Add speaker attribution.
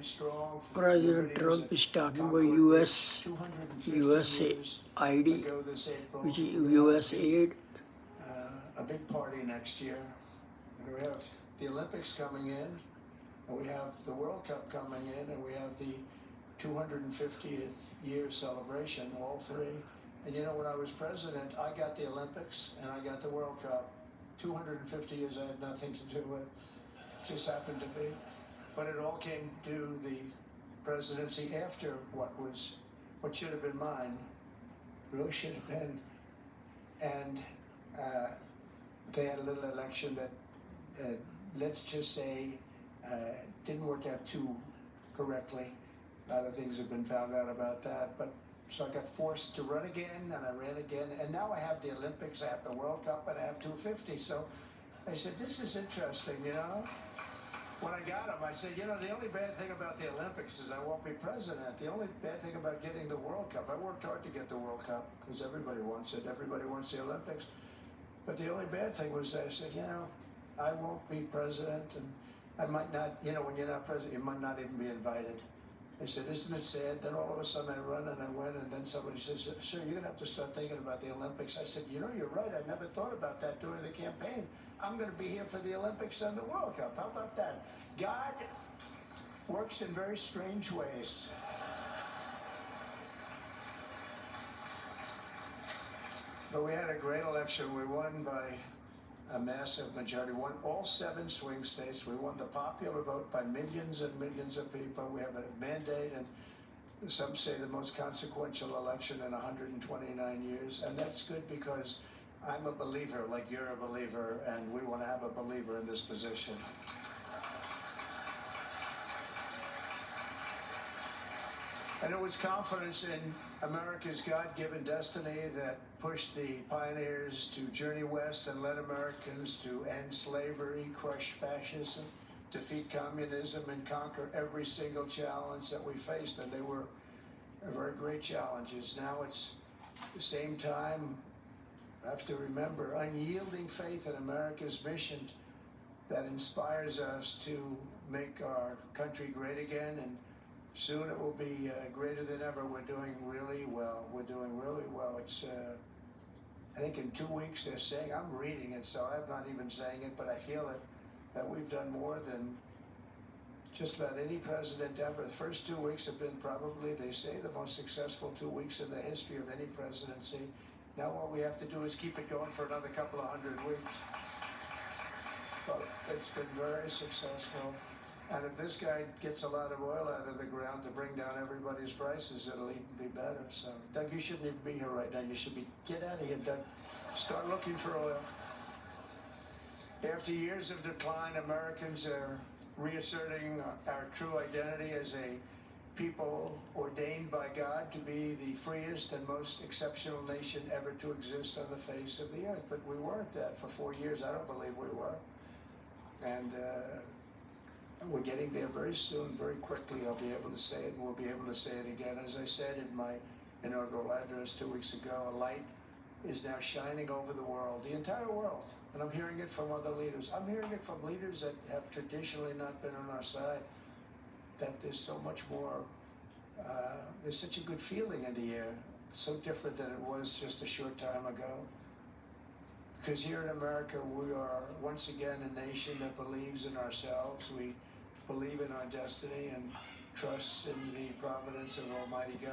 Speaker 1: stand strong for
Speaker 2: President
Speaker 1: liberties
Speaker 2: Trump
Speaker 1: that
Speaker 2: is talking about
Speaker 1: conquered 250 years
Speaker 2: USAID,
Speaker 1: ago this April.
Speaker 2: which is
Speaker 1: We have
Speaker 2: USAID.
Speaker 1: a big party next year. And we have the Olympics coming in, and we have the World Cup coming in, and we have the 250th year celebration, all three. And you know, when I was president, I got the Olympics and I got the World Cup. 250 years I had nothing to do with, it just happened to be. But it all came to the presidency after what should have been mine, really should have been. And they had a little election that, let's just say, didn't work out too correctly. A lot of things have been found out about that, but so I got forced to run again, and I ran again, and now I have the Olympics, I have the World Cup, and I have 250. So I said, this is interesting, you know. When I got them, I said, you know, the only bad thing about the Olympics is I won't be president. The only bad thing about getting the World Cup, I worked hard to get the World Cup because everybody wants it. Everybody wants the Olympics. But the only bad thing was that I said, you know, I won't be president, and I might not, you know, when you're not president, you might not even be invited. I said, isn't it sad? Then all of a sudden I run and I win, and then somebody says, sir, you're going to have to start thinking about the Olympics. I said, you know, you're right. I never thought about that during the campaign. I'm going to be here for the Olympics and the World Cup. How about that? God works in very strange ways. But we had a great election. We won by a massive majority. Won all 7 swing states. We won the popular vote by millions and millions of people. We have a mandate, and some say the most consequential election in 129 years. And that's good because I'm a believer, like you're a believer, and we want to have a believer in this position. And it was confidence in America's God-given destiny that pushed the pioneers to journey west and led Americans to end slavery, crush fascism, defeat communism, and conquer every single challenge that we faced. And they were very great challenges. Now it's the same time, I have to remember, unyielding faith in America's mission that inspires us to make our country great again, and soon it will be greater than ever. We're doing really well. We're doing really well. It's, I think in 2 weeks they're saying, I'm reading it, so I'm not even saying it, but I feel it, that we've done more than just about any president ever. The first 2 weeks have been probably, they say, the most successful 2 weeks in the history of any presidency. Now all we have to do is keep it going for another couple of 100 weeks. But it's been very successful. And if this guy gets a lot of oil out of the ground to bring down everybody's prices, it'll even be better. So, Doug, you shouldn't even be here right now. You should be, get out of here, Doug. Start looking for oil. After years of decline, Americans are reasserting our true identity as a people ordained by God to be the freest and most exceptional nation ever to exist on the face of the earth. But we weren't that for 4 years. I don't believe we were. And we're getting there very soon, very quickly. I'll be able to say it, and we'll be able to say it again. As I said in my inaugural address 2 weeks ago, a light is now shining over the world, the entire world. And I'm hearing it from other leaders. I'm hearing it from leaders that have traditionally not been on our side, that there's so much more, there's such a good feeling in the air, so different than it was just a short time ago. Because here in America, we are once again a nation that believes in ourselves. We believe in our destiny and trusts in the providence of Almighty God.